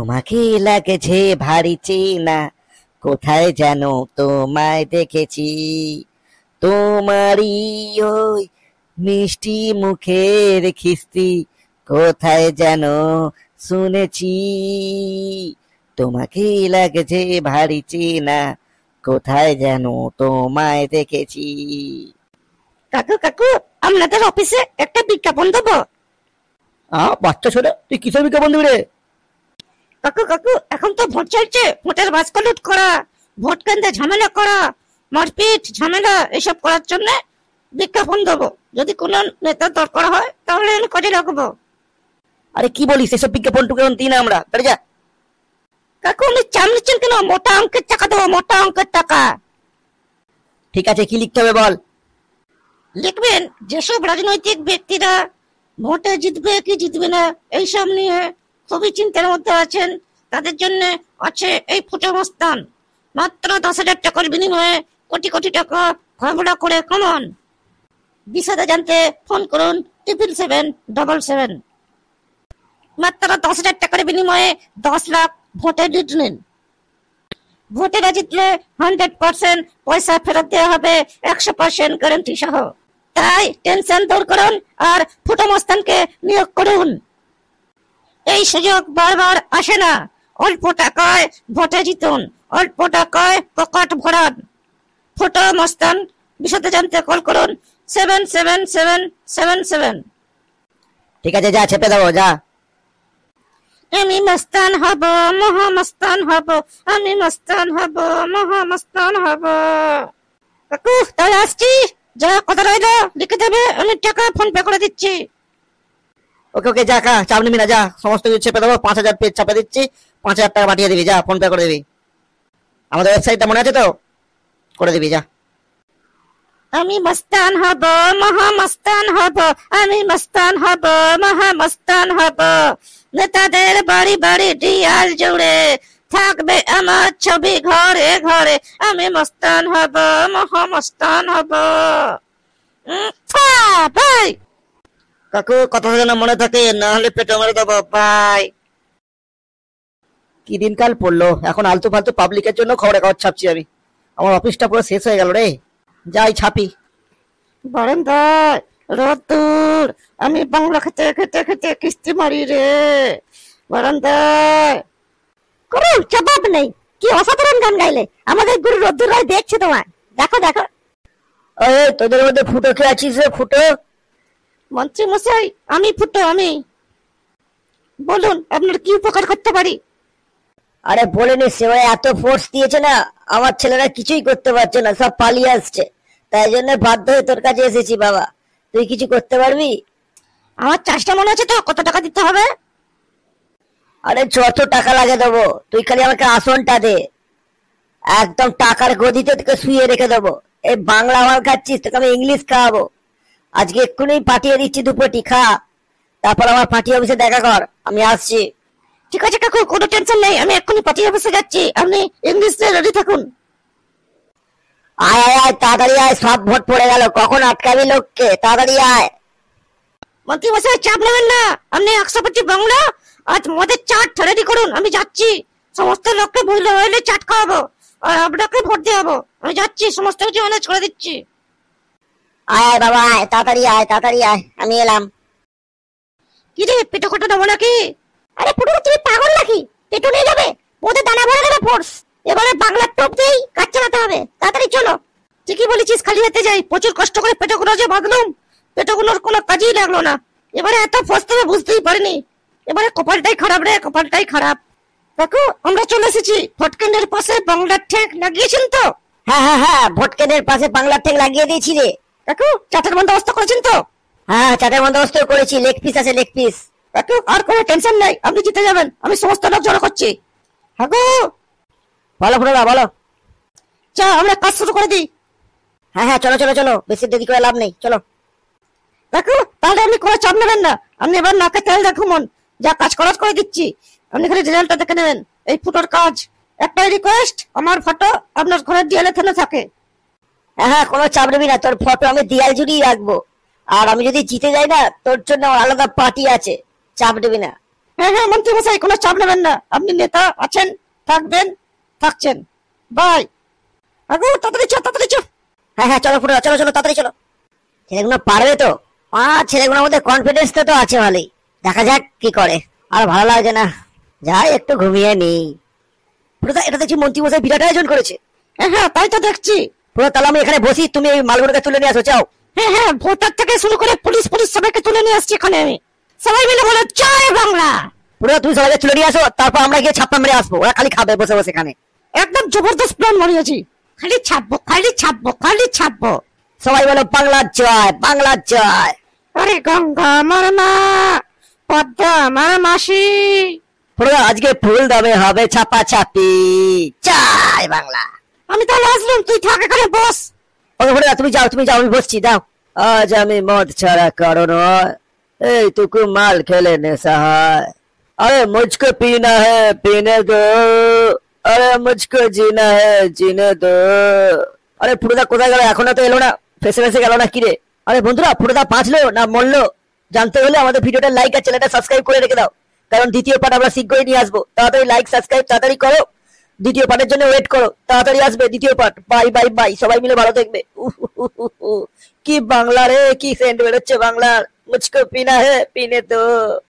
তোমাকে লাগছে ভারী চেনা, কোথায় যেন তোমায় দেখেছি। তোমারই ওই মিষ্টি মুখের খিস্তি কোথায় যেন শুনেছি। তোমাকে লাগছে ভারী চেনা, কোথায় যেন তোমায় দেখেছি। কাকু কাকু, আপনাদের অফিসে একটা বিজ্ঞাপন দেবো। বাচ্চা ছোট, তুই কিসের বিজ্ঞাপন দিবি রে? কাকু কাকু, এখন তো ভোট চলছে, ভোটের বাক্স লুট করা, ভোট কেন্দ্রে ঝামেলা করা, মারপিট ঝামেলা এসব করার জন্য বিজ্ঞাপন দেবো। যদি কোনো নেতার দরকার হয় তাহলে আমি কাজে লাগবো। আরে কি বলিস, এসব বিজ্ঞাপন টুকুন দিই না আমরা, তাই যা। কাকু উনি চাপ নিচ্ছেন কেন? মোটা অঙ্কের টাকা দেবো, মোটা অঙ্কের টাকা। ঠিক আছে, কি লিখতে হবে বল। লিখবেন, যেসব রাজনৈতিক ব্যক্তিরা ভোটে জিতবে কি জিতবে না এইসব নিয়ে খুবই চিন্তার মধ্যে আছেন, তাদের জন্য আছে এই ফুটোমস্তান। মাত্র 10,000 টাকার বিনিময়ে কোটি কোটি টাকা ঘোরাঘোরা করে কমান। বিশদে জানতে ফোন করুন 77777। মাত্র 10,000 টাকার বিনিময়ে 10 লাখ ভোটে লিড নিন। ভোটেরা জিতলে 100% পয়সা ফেরত দেওয়া হবে, 100% গ্যারান্টি সহ। তাই টেনশন দূর করুন আর ফুটোমস্তানকে নিয়োগ করুন। এই সুযোগ বারবার আসে না। অল্প টাকায় ভোটে জিতুন, অল্প টাকায় পকেট ভরান। ফুটোমস্তান, বিশদে জানতে কল করুন 77777। ঠিক আছে, যা চেপে দাও, যা। আমি মস্তান হব, মহামস্তান হব, আমি মস্তান হব, মহামস্তান হব। কাকু তাহলে আসছি, যা কথা রইলো লিখে দেবে, আমি টাকা ফোন পে করে দিচ্ছি। ওকে ওকে, যা, চাপ নিবি না, যা, সমস্ত কিছু চেপে দেবো। 5,000 পেজ চাপে দিচ্ছি, 5,000 টাকা পাঠিয়ে দিবি, যা, ফোন পে করে দিবি। আমাদের ওয়েবসাইটটা মনে আছে তো? করে দিবি, যা। আমি মস্তান হব, মহামস্তান হব, আমি মস্তান হব, মহামস্তান হব। নেতাদের বাড়ি বাড়ি ডিয়াল জুড়ে থাকবে আমার ছবি ঘরে ঘরে। আমি মস্তান হব, মহামস্তান হব। ভাই কাকু, কথা যেন মনে থাকে, না হলে পেটে মেরে দেবো, বাই। কি দিনকাল পড়লো, এখন আলতু ফালতু পাবলিকের জন্য খবরের কাগজ ছাপছি আমি। আমার অফিসটা পুরো শেষ হয়ে গেল রে, যাই ছাপি। বারান্দায় রোদ্দুর, আমি বাংলা খেতে খেতে খেতে কিস্তি মারি রে। বারান্দায় কোনো জবাব নেই। কি অসাধারণ গান গাইলে। আমাদের গুরু রোদ্দুর রায় দেখছে তোমায়, দেখো দেখো। তোদের মধ্যে ফুটো কে আছিস রে? ফুটো মন্ত্রী মশাই, আমি ফুটো, আমি। বলুন আপনার কি উপকার করতে পারি? আরে বলে নি, সেবাই এত ফোর্স দিয়েছে না, আমার ছেলেরা কিছুই করতে পারছে না, সব পালিয়ে আসছে। তাই জন্য বাধ্য হয়ে তোর কাছে এসেছি বাবা, তুই কিছু করতে পারবি? আমার চাষটা মনে আছে তো, কত টাকা দিতে হবে? আরে যত টাকা লাগে দেবো, তুই খালি আমাকে আসনটা দে, একদম টাকার গদিতে তোকে শুয়ে রেখে দেবো। এই বাংলা মাল খাচ্ছিস, তোকে আমি ইংলিশ খাওয়াবো। আজকে এক্ষুনি পাঠিয়ে দিচ্ছি 2 পটি, খা, তারপর আমার পার্টি অফিসে দেখা কর, আমি আসছি। ঠিক আছে কাকু, কোনো টেনশন নেই, আমি এক্ষুনি পার্টি অফিসে যাচ্ছি, আপনি ইংলিশে রেডি থাকুন। আয় আয় আয়, তাড়াতাড়ি আয়, সব ভোট পড়ে গেল, কখন আটকাবি লোককে, তাড়াতাড়ি আয়। মন্ত্রী মশাই চাপ নেবেন না, আপনি 100 পটি বাংলা আর মদের চাট রেডি করুন, আমি যাচ্ছি। সমস্ত লোককে বুঝলে হইলে চাট খাওয়াবো আর আপনাকে ভোট দেওয়াবো। আমি যাচ্ছি, সমস্ত কিছু ম্যানেজ করে দিচ্ছি। আয় আয় বাবা আয়, তাড়াতাড়ি আয়, তাড়াতাড়ি আয়, আমি এলাম। কি রে, পেটো কটা নেবো নাকি? আরে পুরো তুমি পাগল নাকি? পেটো নিয়ে যাবে, ওদের দানা ভরে দেবে ফোর্স। এবারে বাংলার টপ দিয়েই কাজ চালাতে হবে, তাড়াতাড়ি চলো। ঠিকই বলেছিস, খালি হাতে যাই, প্রচুর কষ্ট করে পেটোগুলো যে বাঁধলুম, পেটোগুলোর কোনো কাজই লাগলো না। এবারে এত ফসতে বুঝতেই পারিনি। এবারে কপালটাই খারাপ রে, কপালটাই খারাপ। দেখো আমরা চলে এসেছি, ভোট কেন্দ্রের পাশে বাংলার ঠেক লাগিয়েছেন তো? হ্যাঁ হ্যাঁ হ্যাঁ, ভোট কেন্দ্রের পাশে বাংলার ঠেক লাগিয়ে দিয়েছি রে। কাকু চাটের বন্দোবস্ত করেছেন তো? হ্যাঁ, চাটের বন্দোবস্ত করেছি, লেগ পিস আছে, লেগ পিস। কাকু আর কোনো টেনশন নেই, আপনি জিতে যাবেন, আমি সমস্ত লোক জড়ো করছি। কাকু বলো ফুটোদা, বলো। চা আমরা কাজ শুরু করে দিই। হ্যাঁ হ্যাঁ, চলো চলো চলো, বেশি দেরি করে লাভ নেই, চলো। কাকু তাহলে আপনি কোনো চাপ নেবেন না, আপনি এবার নাকে তেল দেখুন, যা কাজ করার করে দিচ্ছি, আপনি খালি রেজাল্টটা দেখে নেবেন। এই ফুটোর কাজ, একটাই রিকোয়েস্ট, আমার ফটো আপনার ঘরের দেয়ালে থেলে থাকে। হ্যাঁ হ্যাঁ, কোনো চাপ নেবি না, তোর ফটো আমি দেয়াল জুড়িয়ে রাখবো। আর আমি যদি জিতে যাই না, তোর জন্য আলাদা পার্টি আছে, চাপ নেবি না। হ্যাঁ হ্যাঁ মন্ত্রী মশাই, কোনো চাপ নেবেন না, আপনি নেতা আছেন, থাকবেন, থাকছেন, বাই। আগু তাড়াতাড়ি চল, তাড়াতাড়ি চল। হ্যাঁ হ্যাঁ চলো ফুটো, চলো চলো তাড়াতাড়ি চলো। ছেলেগুলো পারবে তো? ছেলেগুলোর মধ্যে কনফিডেন্স তো আছে ভালোই, দেখা যাক কি করে। আর ভালো লাগছে না, যাই একটু ঘুমিয়ে নি। ফুটো এটা দেখছি মন্ত্রী মশাই বিরাট আয়োজন করেছে। হ্যাঁ হ্যাঁ তাই তো দেখছি। ফুটো তাহলে আমি এখানে বসি, তুমি এই মালগুলোকে তুলে নিয়ে আসো, চাও? হ্যাঁ হ্যাঁ, ভোটার থেকে শুরু করে পুলিশ পুলিশ সবাইকে তুলে নিয়ে আসছি এখানে আমি। সবাই মিলে বলে জয় বাংলা। ফুটো তুমি সবাইকে তুলে নিয়ে আসো, তারপর আমরা গিয়ে ছাপ্পা মেরে আসবো, ওরা খালি খাবে বসে বসে এখানে। একদম জবরদস্ত প্ল্যান বানিয়েছি, খালি ছাপবো, খালি ছাপবো, খালি ছাপবো। সবাই বলো বাংলা জয়, বাংলা জয়। আরে গঙ্গা আমার মা, পদ্মা আমার মাসি। ফুটো আজকে ফুল দামে হবে ছাপা ছাপি, জয় বাংলা। আমি তাহলে আসলাম, তুই থাক এখানে বস। ওকে ফুটো তুমি যাও, তুমি যাও, আমি বসছি, দাও। আজ আমি মদ ছাড়া কারো নয়, এইটুকু মাল খেলে নেশা হয়। अरे मुझको पीना है पीने दो, अरे मुझको जीना है जीने दो। আরে ফুটোদা কোথায় গেল, এখনো তো এলো না, ফেসে ফেসে গেল না কিরে? আরে বন্ধুরা ফুটোদা বাঁচলো না মরলো জানতে হলে আমাদের ভিডিওটা লাইক আর চ্যানেলটা সাবস্ক্রাইব করে রেখে দাও, কারণ দ্বিতীয় পার্ট আমরা শীঘ্রই নিয়ে আসবো। তাড়াতাড়ি লাইক সাবস্ক্রাইব তাড়াতাড়ি করো, দ্বিতীয় পার্টের জন্য ওয়েট করো, তাড়াতাড়ি আসবে দ্বিতীয় পার্ট। বাই বাই বাই, সবাই মিলে ভালো থাকবে। কি বাংলা রে, কি সেন্ট বেরোচ্ছে বাংলার। মুঝকো পিনা হে পিনে দো।